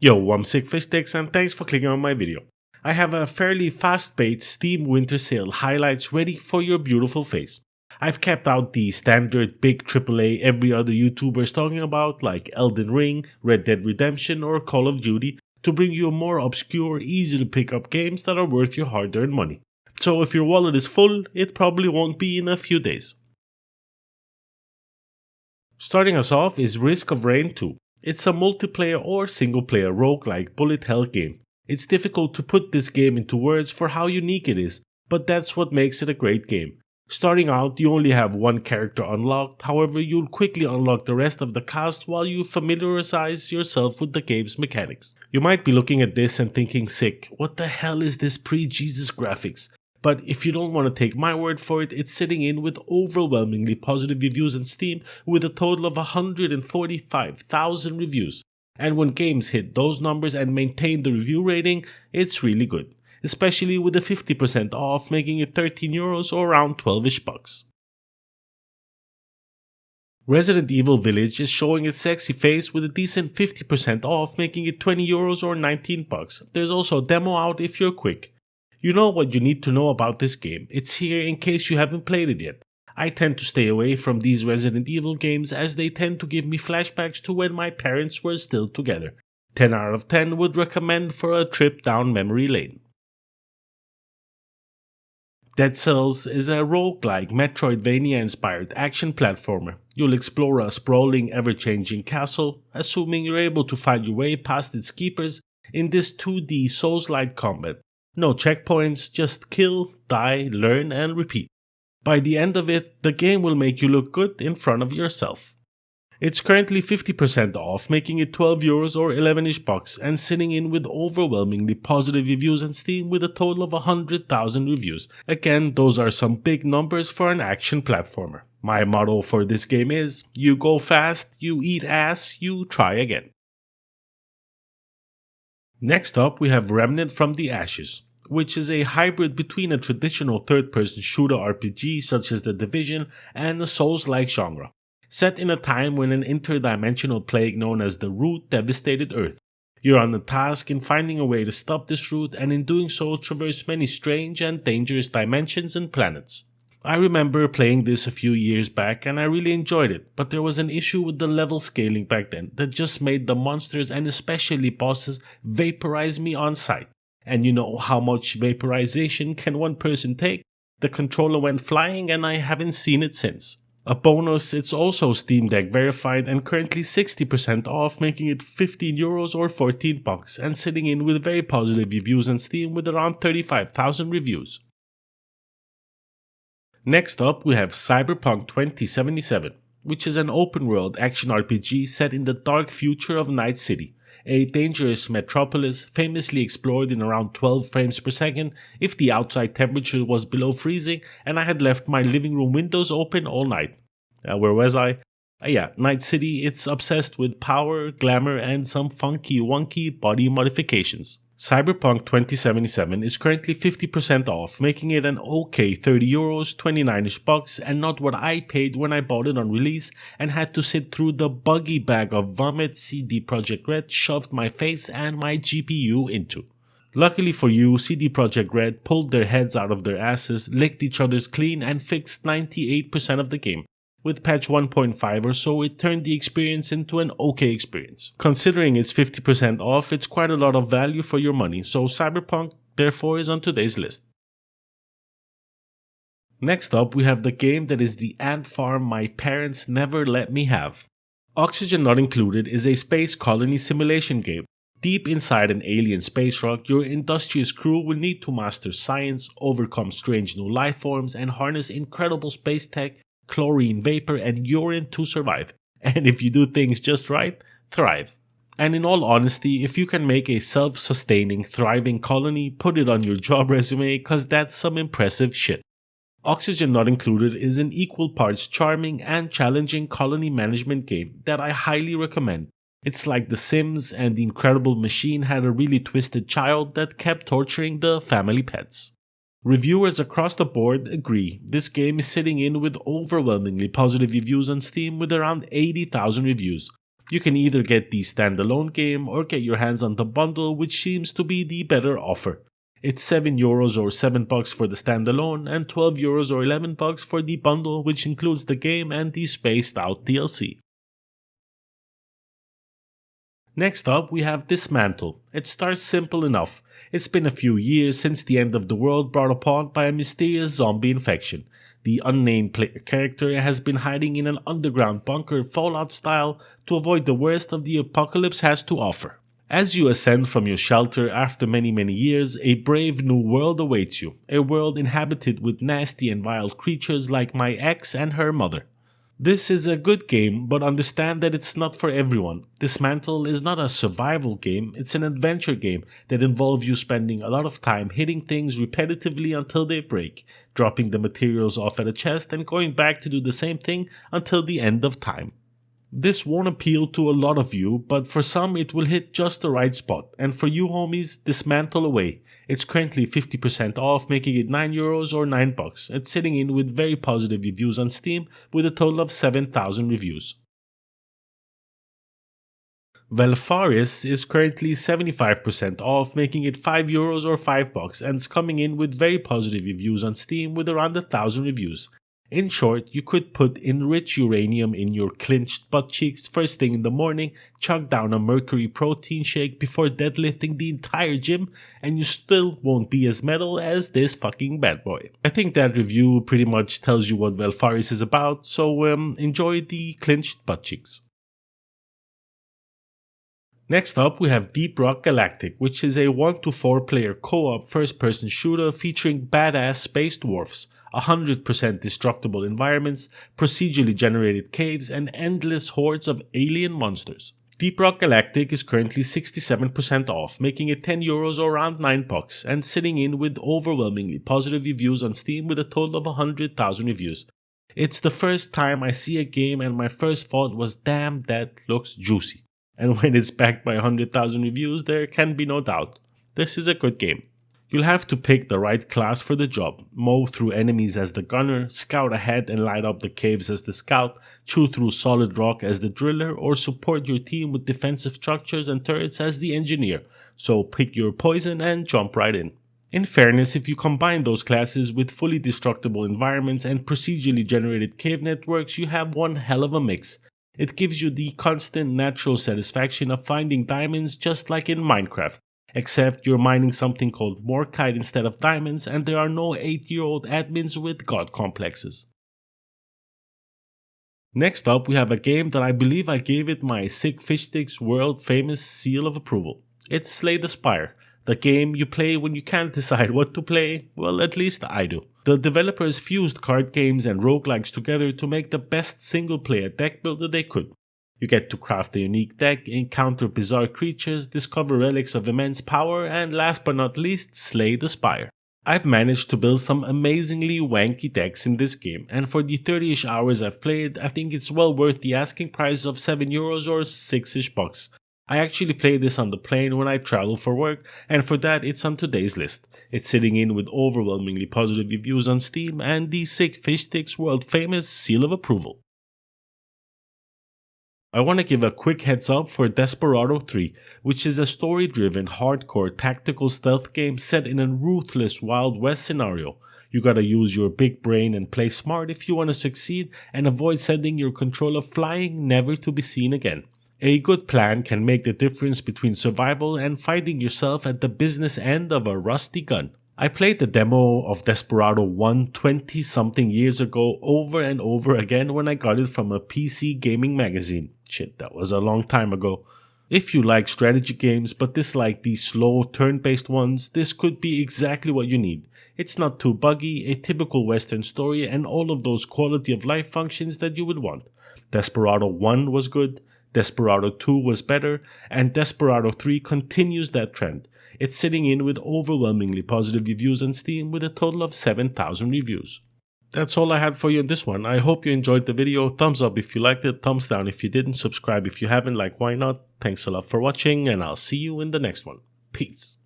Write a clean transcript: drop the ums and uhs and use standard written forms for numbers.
Yo, I'm Sickfishsticks and thanks for clicking on my video. I have a fairly fast-paced Steam Winter Sale highlights ready for your beautiful face. I've kept out the standard big AAA every other YouTuber is talking about like Elden Ring, Red Dead Redemption or Call of Duty to bring you more obscure, easy to pick up games that are worth your hard-earned money. So if your wallet is full, it probably won't be in a few days. Starting us off is Risk of Rain 2. It's a multiplayer or single-player roguelike bullet hell game. It's difficult to put this game into words for how unique it is, but that's what makes it a great game. Starting out, you only have one character unlocked, however you'll quickly unlock the rest of the cast while you familiarize yourself with the game's mechanics. You might be looking at this and thinking, sick, what the hell is this pre-Jesus graphics? But if you don't want to take my word for it, it's sitting in with overwhelmingly positive reviews on Steam with a total of 145,000 reviews. And when games hit those numbers and maintain the review rating, it's really good. Especially with the 50% off, making it €13 or around 12ish bucks. Resident Evil Village is showing its sexy face with a decent 50% off, making it €20 or 19 bucks. There's also a demo out if you're quick. You know what you need to know about this game. It's here in case you haven't played it yet. I tend to stay away from these Resident Evil games as they tend to give me flashbacks to when my parents were still together. 10 out of 10 would recommend for a trip down memory lane. Dead Cells is a roguelike Metroidvania-inspired action platformer. You'll explore a sprawling, ever-changing castle, assuming you're able to find your way past its keepers in this 2D Souls-like combat. No checkpoints, just kill, die, learn and repeat. By the end of it, the game will make you look good in front of yourself. It's currently 50% off, making it €12 or 11ish bucks and sitting in with overwhelmingly positive reviews on Steam with a total of 100,000 reviews. Again, those are some big numbers for an action platformer. My motto for this game is, you go fast, you eat ass, you try again. Next up, we have Remnant from the Ashes, which is a hybrid between a traditional third-person shooter RPG such as The Division and a Souls-like genre, set in a time when an interdimensional plague known as the Root devastated Earth. You're on the task in finding a way to stop this root and in doing so traverse many strange and dangerous dimensions and planets. I remember playing this a few years back and I really enjoyed it, but there was an issue with the level scaling back then that just made the monsters and especially bosses vaporize me on sight. And you know how much vaporization can one person take? The controller went flying and I haven't seen it since. A bonus, it's also Steam Deck verified and currently 60% off, making it €15 or 14 bucks and sitting in with very positive reviews on Steam with around 35,000 reviews. Next up, we have Cyberpunk 2077, which is an open-world action RPG set in the dark future of Night City, a dangerous metropolis famously explored in around 12 frames per second if the outside temperature was below freezing and I had left my living room windows open all night. Where was I? Night City, it's obsessed with power, glamour, and some funky wonky body modifications. Cyberpunk 2077 is currently 50% off, making it an okay €30, 29ish bucks, and not what I paid when I bought it on release and had to sit through the buggy bag of vomit CD Projekt Red shoved my face and my GPU into. Luckily for you, CD Projekt Red pulled their heads out of their asses, licked each other's clean, and fixed 98% of the game. With patch 1.5 or so, it turned the experience into an okay experience. Considering it's 50% off, it's quite a lot of value for your money, so Cyberpunk therefore is on today's list. Next up, we have the game that is the ant farm my parents never let me have. Oxygen Not Included is a space colony simulation game. Deep inside an alien space rock, your industrious crew will need to master science, overcome strange new life forms, and harness incredible space tech, chlorine vapor, and urine to survive. And if you do things just right, thrive. And in all honesty, if you can make a self-sustaining, thriving colony, put it on your job resume, cause that's some impressive shit. Oxygen Not Included is an equal parts charming and challenging colony management game that I highly recommend. It's like The Sims and the Incredible Machine had a really twisted child that kept torturing the family pets. Reviewers across the board agree this game is sitting in with overwhelmingly positive reviews on Steam with around 80,000 reviews. You can either get the standalone game or get your hands on the bundle, which seems to be the better offer. It's €7 or $7 for the standalone and €12 or $11 for the bundle, which includes the game and the spaced out DLC. Next up, we have Dysmantle. It starts simple enough. It's been a few years since the end of the world brought upon by a mysterious zombie infection. The unnamed player character has been hiding in an underground bunker Fallout style to avoid the worst of the apocalypse has to offer. As you ascend from your shelter after many years, a brave new world awaits you, a world inhabited with nasty and vile creatures like my ex and her mother. This is a good game, but understand that it's not for everyone. Dysmantle is not a survival game, it's an adventure game that involves you spending a lot of time hitting things repetitively until they break, dropping the materials off at a chest and going back to do the same thing until the end of time. This won't appeal to a lot of you, but for some it will hit just the right spot, and for you homies, Dysmantle away. It's currently 50% off, making it €9 or $9. It's sitting in with very positive reviews on Steam, with a total of 7,000 reviews. Valfaris is currently 75% off, making it €5 or $5, and it's coming in with very positive reviews on Steam with around 1,000 reviews. In short, you could put enriched uranium in your clenched butt cheeks first thing in the morning, chug down a mercury protein shake before deadlifting the entire gym, and you still won't be as metal as this fucking bad boy. I think that review pretty much tells you what Valfaris is about, so enjoy the clenched butt cheeks. Next up, we have Deep Rock Galactic, which is a 1 to 4 player co-op first-person shooter featuring badass space dwarfs, 100% destructible environments, procedurally generated caves, and endless hordes of alien monsters. Deep Rock Galactic is currently 67% off, making it €10 or around $9, and sitting in with overwhelmingly positive reviews on Steam with a total of 100,000 reviews. It's the first time I see a game and my first thought was, damn, that looks juicy. And when it's backed by 100,000 reviews, there can be no doubt. This is a good game. You'll have to pick the right class for the job, mow through enemies as the gunner, scout ahead and light up the caves as the scout, chew through solid rock as the driller, or support your team with defensive structures and turrets as the engineer, so pick your poison and jump right in. In fairness, if you combine those classes with fully destructible environments and procedurally generated cave networks, you have one hell of a mix. It gives you the constant natural satisfaction of finding diamonds just like in Minecraft. Except you're mining something called Morkite instead of diamonds, and there are no 8-year-old admins with god complexes. Next up, we have a game that I believe I gave it my Sickfishsticks world famous seal of approval. It's Slay the Spire, the game you play when you can't decide what to play. Well, at least I do. The developers fused card games and roguelikes together to make the best single-player deck builder they could. You get to craft a unique deck, encounter bizarre creatures, discover relics of immense power, and last but not least, slay the Spire. I've managed to build some amazingly wanky decks in this game, and for the 30-ish hours I've played, I think it's well worth the asking price of €7 or $6-ish. I actually play this on the plane when I travel for work, and for that it's on today's list. It's sitting in with overwhelmingly positive reviews on Steam and the Sickfishsticks world famous seal of approval. I want to give a quick heads up for Desperados 3, which is a story-driven, hardcore tactical stealth game set in a ruthless Wild West scenario. You gotta use your big brain and play smart if you want to succeed and avoid sending your controller flying never to be seen again. A good plan can make the difference between survival and finding yourself at the business end of a rusty gun. I played the demo of Desperados 1 20-something years ago over and over again when I got it from a PC gaming magazine. Shit, that was a long time ago. If you like strategy games but dislike the slow turn-based ones, this could be exactly what you need. It's not too buggy, a typical Western story, and all of those quality of life functions that you would want. Desperados 1 was good, Desperados 2 was better, and Desperados 3 continues that trend. It's sitting in with overwhelmingly positive reviews on Steam with a total of 7,000 reviews. That's all I had for you in this one. I hope you enjoyed the video. Thumbs up if you liked it, thumbs down if you didn't, subscribe if you haven't, like why not. Thanks a lot for watching, and I'll see you in the next one. Peace.